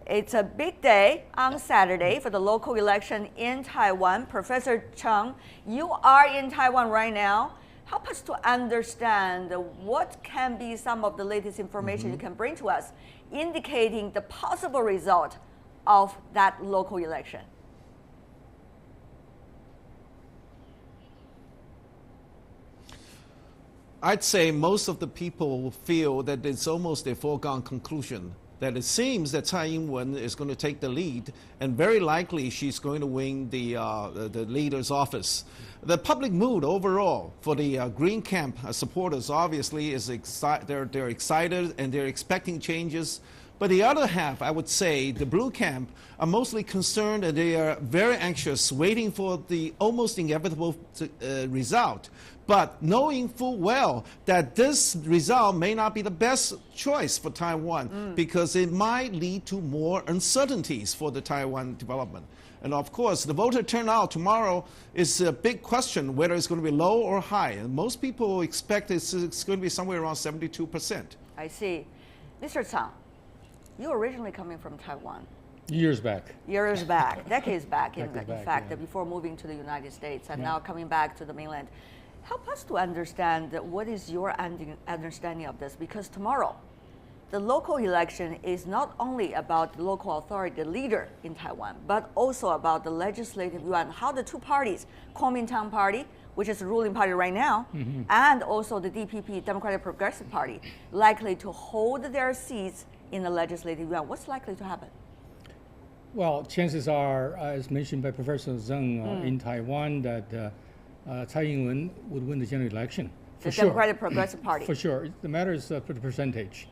It's a big day on Saturday for the local election in Taiwan. Professor Chung, you are in Taiwan right now. Help us to understand what can be some of the latest information you can bring to us, indicating the possible result of that local election. I'd say most of the people feel that it's almost a foregone conclusion, that it seems that Tsai Ing-wen is going to take the lead, and very likely she's going to win the leader's office. The public mood overall for the Green Camp supporters obviously is they're excited and they're expecting changes. But the other half, I would say, the Blue Camp are mostly concerned and they are very anxious, waiting for the almost inevitable result. But knowing full well that this result may not be the best choice for Taiwan because it might lead to more uncertainties for the Taiwan development. And of course, the voter turnout tomorrow is a big question, whether it's going to be low or high. And most people expect it's going to be somewhere around 72%. I see. Mr. Tsai, you originally coming from Taiwan. Years back. Years back, decades back, in fact, yeah. Before moving to the United States and now coming back to the mainland. Help us to understand what is your understanding of this, because tomorrow, the local election is not only about the local authority, the leader in Taiwan, but also about the legislative yuan, how the two parties, Kuomintang Party, which is the ruling party right now, and also the DPP, Democratic Progressive Party, likely to hold their seats in the legislative yuan. What's likely to happen? Well, chances are, as mentioned by Professor Zheng in Taiwan, that Tsai Ing-wen would win the general election. The Democratic Progressive Party. For sure. The matter is the percentage,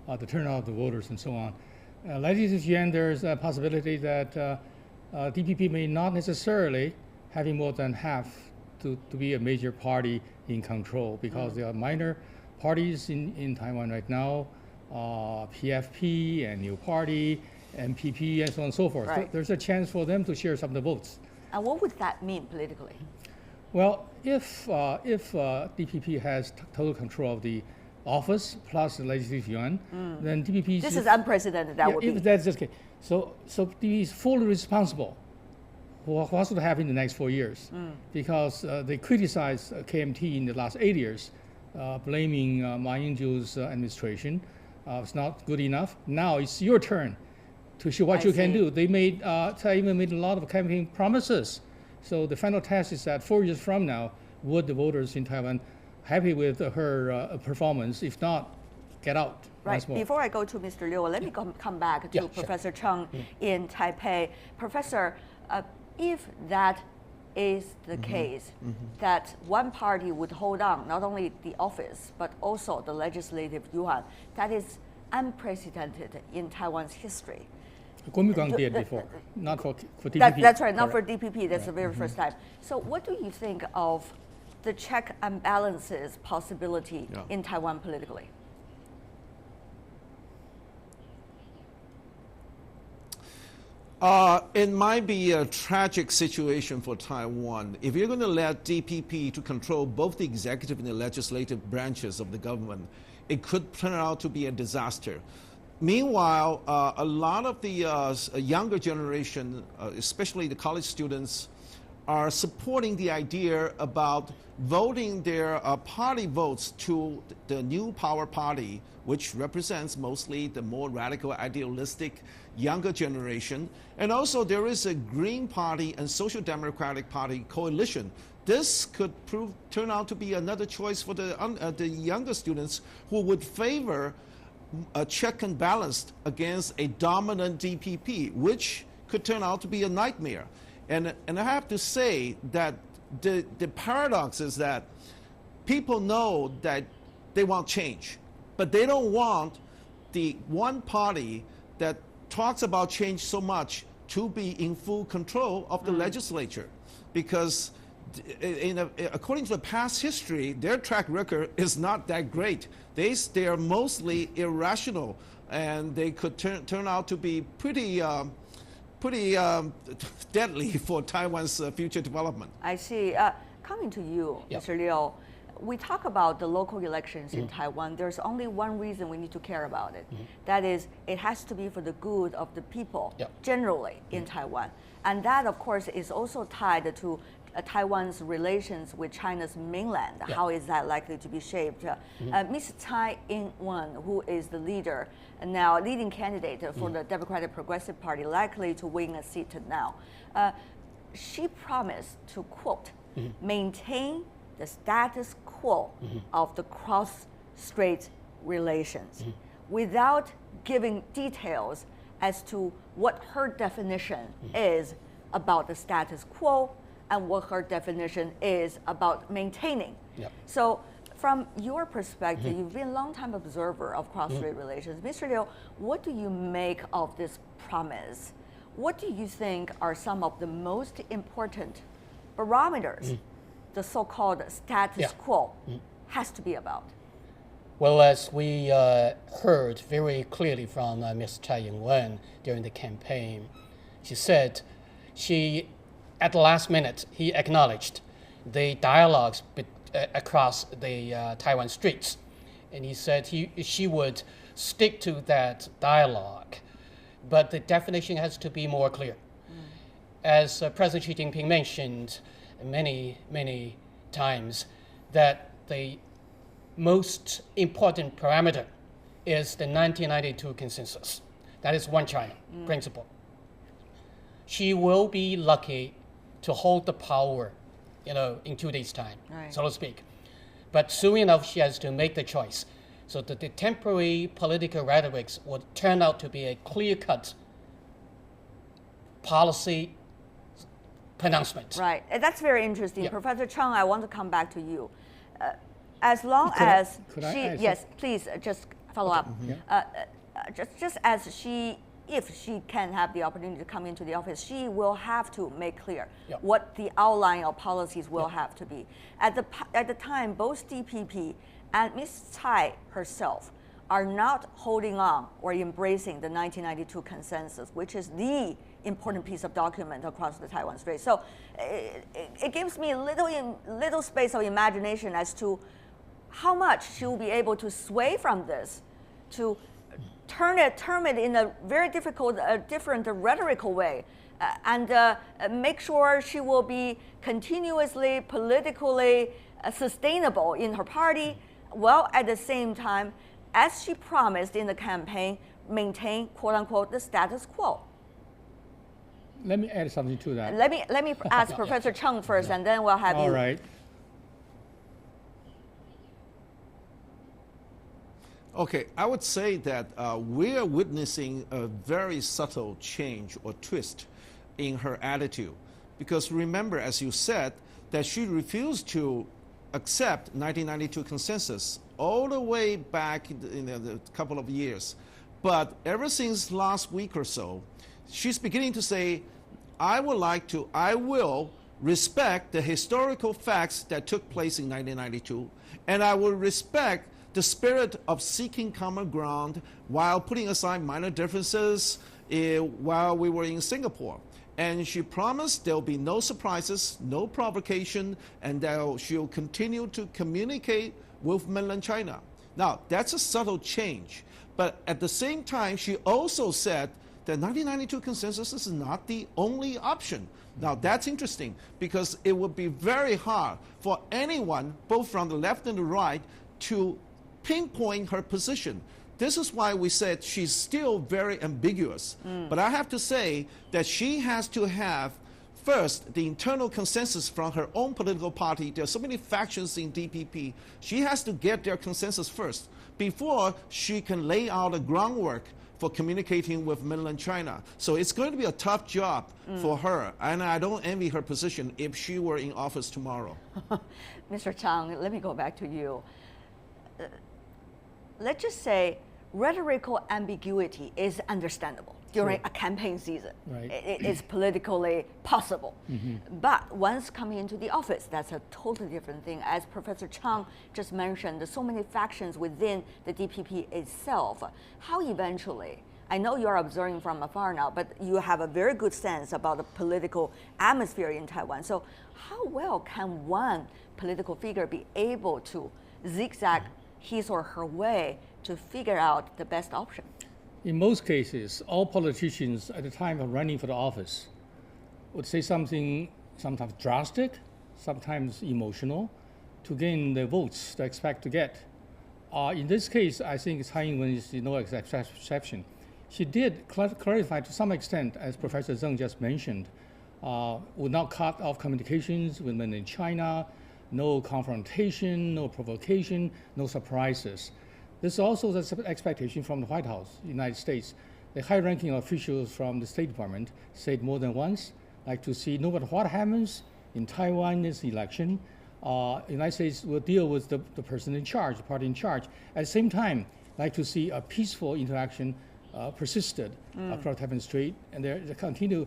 the turnout of the voters and so on. Legislative yuan, there's a possibility that DPP may not necessarily having more than half to be a major party in control, because there are minor parties in Taiwan right now, PFP and New Party, MPP, and so on and so forth. Right. So there's a chance for them to share some of the votes. And what would that mean politically? Well, if DPP has total control of the office plus the legislative yuan, then DPP... This is unprecedented, that would be. If that's the case. So DPP is fully responsible for what's going to happen in the next 4 years, because they criticized KMT in the last 8 years, blaming Ma Ying-jeou's administration. It's not good enough. Now it's your turn to show what you can do. They made, Tsai Ing-wen made a lot of campaign promises. So the final test is that 4 years from now, would the voters in Taiwan happy with her performance? If not, get out. Right. Before I go to Mr. Liu, let me come back to Professor Chung in Taipei. Professor, if that is the case, that one party would hold on not only the office, but also the legislative yuan, that is unprecedented in Taiwan's history. Kuomintang did before, not for DPP. That's right, not for DPP. That's the very first time. So what do you think of the check and balances possibility in Taiwan politically? It might be a tragic situation for Taiwan. If you're going to let DPP to control both the executive and the legislative branches of the government, it could turn out to be a disaster. Meanwhile, a lot of the younger generation, especially the college students, are supporting the idea about voting their party votes to the new power party, which represents mostly the more radical, idealistic younger generation. And also there is a Green Party and Social Democratic Party coalition. This could turn out to be another choice for the younger students who would favor a check and balance against a dominant DPP, which could turn out to be a nightmare. And I have to say that the paradox is that people know that they want change, but they don't want the one party that talks about change so much to be in full control of the legislature, because according to the past history, their track record is not that great. They are mostly irrational, and they could turn out to be pretty deadly for Taiwan's future development. I see. Coming to you, Mr. Liu, we talk about the local elections in Taiwan, there's only one reason we need to care about it. That is, it has to be for the good of the people generally in Taiwan. And that, of course, is also tied to Taiwan's relations with China's mainland. How is that likely to be shaped? Ms. Tsai Ing-wen, who is the leader, now leading candidate for the Democratic Progressive Party, likely to win a seat now. She promised to, quote, maintain the status quo of the cross-strait relations without giving details as to what her definition is about the status quo and what her definition is about maintaining. So from your perspective, you've been a long-time observer of cross-strait relations. Mr. Liu, what do you make of this promise? What do you think are some of the most important barometers the so-called status quo has to be about? Well, as we heard very clearly from Ms. Tsai Ing-wen during the campaign, she said at the last minute, he acknowledged the dialogues across the Taiwan streets. And he said she would stick to that dialogue, but the definition has to be more clear. As President Xi Jinping mentioned many, many times, that the most important parameter is the 1992 consensus. That is one China principle. She will be lucky to hold the power, in 2 days' time, so to speak. But soon enough, she has to make the choice. So that the temporary political rhetorics would turn out to be a clear-cut policy pronouncement. Right, that's very interesting. Professor Chung, I want to come back to you. As long Could as I she, add yes, please just follow up. Just as if she can have the opportunity to come into the office, she will have to make clear what the outline of policies will have to be. At the time, both DPP and Ms. Tsai herself are not holding on or embracing the 1992 consensus, which is the important piece of document across the Taiwan Strait. So it gives me a little space of imagination as to how much she will be able to sway from this to term it in a very different rhetorical way, and make sure she will be continuously politically sustainable in her party, while at the same time, as she promised in the campaign, maintain, quote unquote, the status quo. Let me add something to that. Let me ask Professor Chung first, and then we'll have you. All right. Okay, I would say that we are witnessing a very subtle change or twist in her attitude. Because remember, as you said, that she refused to accept 1992 consensus all the way back in the couple of years. But ever since last week or so, she's beginning to say, I will respect the historical facts that took place in 1992, and I will respect the spirit of seeking common ground while putting aside minor differences while we were in Singapore. And she promised there will be no surprises, no provocation, and that she'll continue to communicate with mainland China. Now, that's a subtle change. But at the same time, she also said that 1992 consensus is not the only option. Now, that's interesting because it would be very hard for anyone, both from the left and the right, to pinpoint her position. This is why we said she's still very ambiguous. But I have to say that she has to have, first, the internal consensus from her own political party. There are so many factions in DPP. She has to get their consensus first before she can lay out a groundwork for communicating with mainland China. So it's going to be a tough job for her, and I don't envy her position if she were in office tomorrow. Mr. Chang, let me go back to you. Let's just say rhetorical ambiguity is understandable during a campaign season. Right. It is politically possible. But once coming into the office, that's a totally different thing. As Professor Chung just mentioned, there's so many factions within the DPP itself. How eventually, I know you are observing from afar now, but you have a very good sense about the political atmosphere in Taiwan. So how well can one political figure be able to zigzag his or her way to figure out the best option? In most cases, all politicians at the time of running for the office would say something sometimes drastic, sometimes emotional, to gain the votes they expect to get. In this case, I think Tsai Ing-wen is no exception. She did clarify to some extent, as Professor Zeng just mentioned, would not cut off communications with mainland China, no confrontation, no provocation, no surprises. This is also the expectation from the White House, United States. The high-ranking officials from the State Department said more than once, like to see no matter what happens in Taiwan this election, the United States will deal with the person in charge, the party in charge. At the same time, like to see a peaceful interaction persisted across Taiwan Strait, and there continue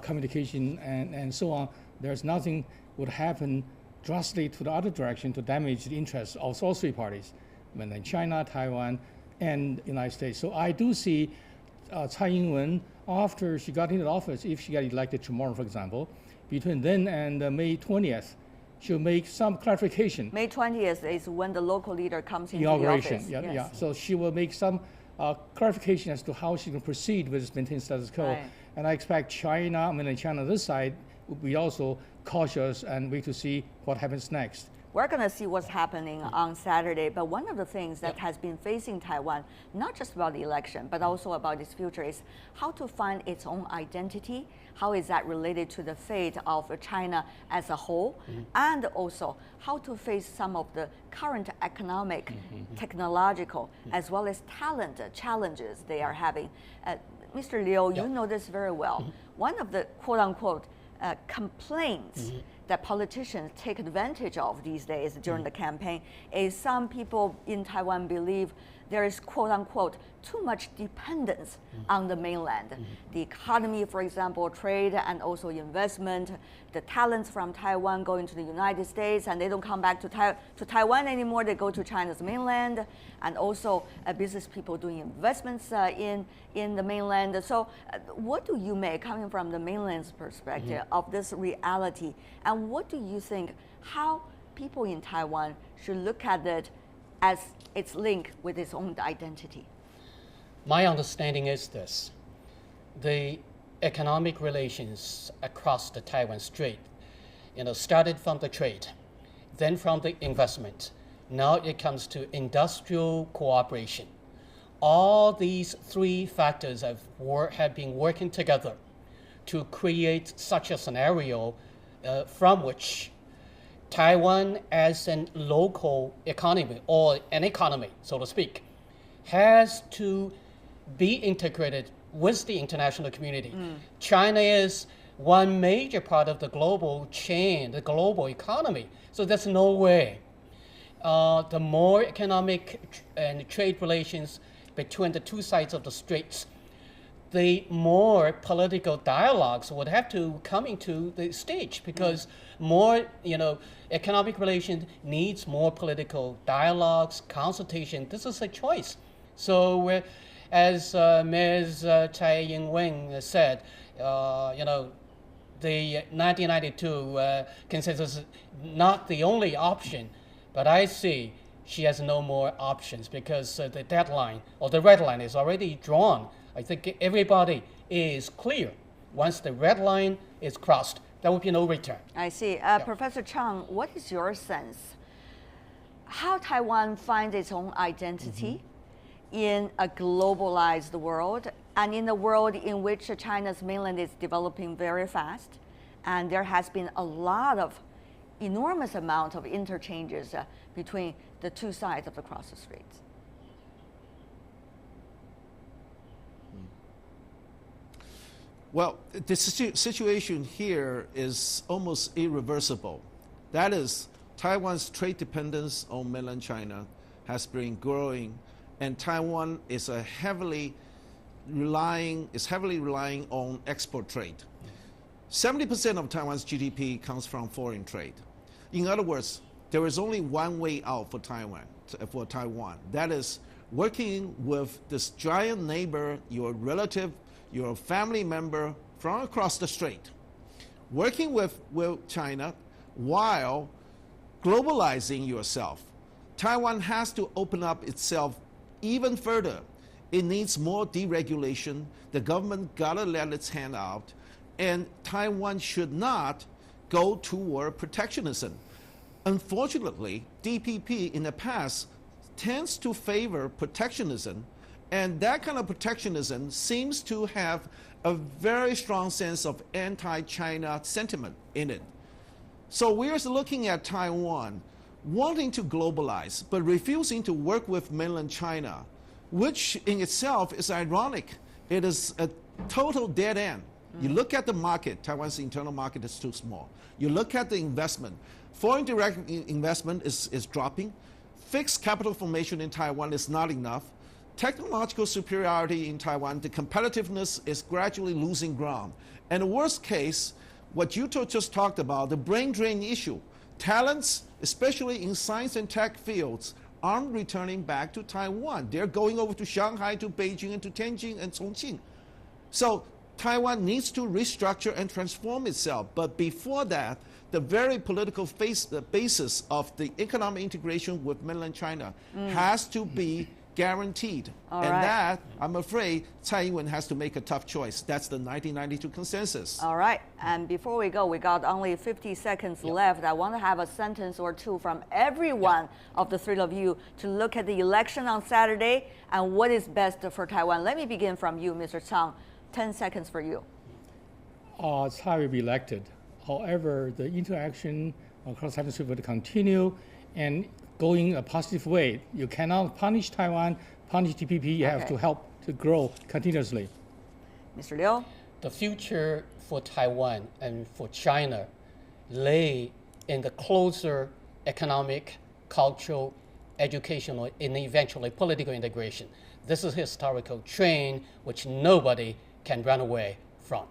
communication and so on. There's nothing would happen drastically to the other direction to damage the interests of all three parties, mainland China, Taiwan, and the United States. So I do see Tsai Ing-wen, after she got into office, if she got elected tomorrow, for example, between then and May 20th, she'll make some clarification. May 20th is when the local leader comes into Inauguration, the office. yeah. So she will make some clarification as to how she can proceed with maintaining status quo. Right. And I expect China, mainland China, this side, will be also cautious and wait to see what happens next. We're going to see what's happening on Saturday, but one of the things that has been facing Taiwan, not just about the election, but also about its future, is how to find its own identity. How is that related to the fate of China as a whole? And also how to face some of the current economic, technological, as well as talent challenges they are having. Mr. Liu, you know this very well. One of the quote-unquote complaints that politicians take advantage of these days during the campaign is some people in Taiwan believe there is quote-unquote too much dependence on the mainland. The economy, for example, trade and also investment, the talents from Taiwan going to the United States and they don't come back to Taiwan anymore, they go to China's mainland, and also business people doing investments in the mainland. So what do you make, coming from the mainland's perspective, of this reality? And what do you think, how people in Taiwan should look at it as its link with its own identity? My understanding is this: the economic relations across the Taiwan Strait, started from the trade, then from the investment. Now it comes to industrial cooperation. All these three factors have been working together to create such a scenario from which Taiwan as a local economy, or an economy, so to speak, has to be integrated with the international community. China is one major part of the global chain, the global economy. So there's no way. The more economic and trade relations between the two sides of the straits, the more political dialogues would have to come into the stage, because more, economic relations needs more political dialogues, consultation. This is a choice. So as Ms. Tsai Ing-wen said, the 1992 consensus is not the only option, but I see she has no more options, because the deadline or the red line is already drawn. I think everybody is clear. Once the red line is crossed, there will be no return. I see. Professor Chang, what is your sense? How Taiwan finds its own identity in a globalized world, and in a world in which China's mainland is developing very fast, and there has been a lot of enormous amount of interchanges between the two sides of the cross the straits? Well, the situation here is almost irreversible. That is, Taiwan's trade dependence on mainland China has been growing, and Taiwan is heavily relying on export trade. 70% of Taiwan's GDP comes from foreign trade. In other words, there is only one way out for Taiwan. That is working with this giant neighbor, your relative, your family member from across the strait, working with China while globalizing yourself. Taiwan has to open up itself even further. It needs more deregulation. The government gotta let its hand out. And Taiwan should not go toward protectionism. Unfortunately, DPP in the past tends to favor protectionism, and that kind of protectionism seems to have a very strong sense of anti-China sentiment in it. So we're looking at Taiwan wanting to globalize, but refusing to work with mainland China, which in itself is ironic. It is a total dead end. You look at the market, Taiwan's internal market is too small. You look at the investment, foreign direct investment is dropping. Fixed capital formation in Taiwan is not enough. Technological superiority in Taiwan, the competitiveness is gradually losing ground. And the worst case, what you just talked about, the brain drain issue. Talents, especially in science and tech fields, aren't returning back to Taiwan. They're going over to Shanghai, to Beijing, and to Tianjin and Chongqing. So Taiwan needs to restructure and transform itself. But before that, the very political basis of the economic integration with mainland China has to be guaranteed. That, I'm afraid, Tsai Ing-wen has to make a tough choice. That's the 1992 consensus. All right. And before we go, we got only 50 seconds left. I want to have a sentence or two from every one of the three of you to look at the election on Saturday and what is best for Taiwan. Let me begin from you, Mr. Chang. 10 seconds for you. Tsai will be elected. However, the interaction across Taiwan will continue and going a positive way. You cannot punish Taiwan, punish DPP. You have to help to grow continuously. Mr. Liu? The future for Taiwan and for China lay in the closer economic, cultural, educational, and eventually political integration. This is a historical train which nobody can run away from.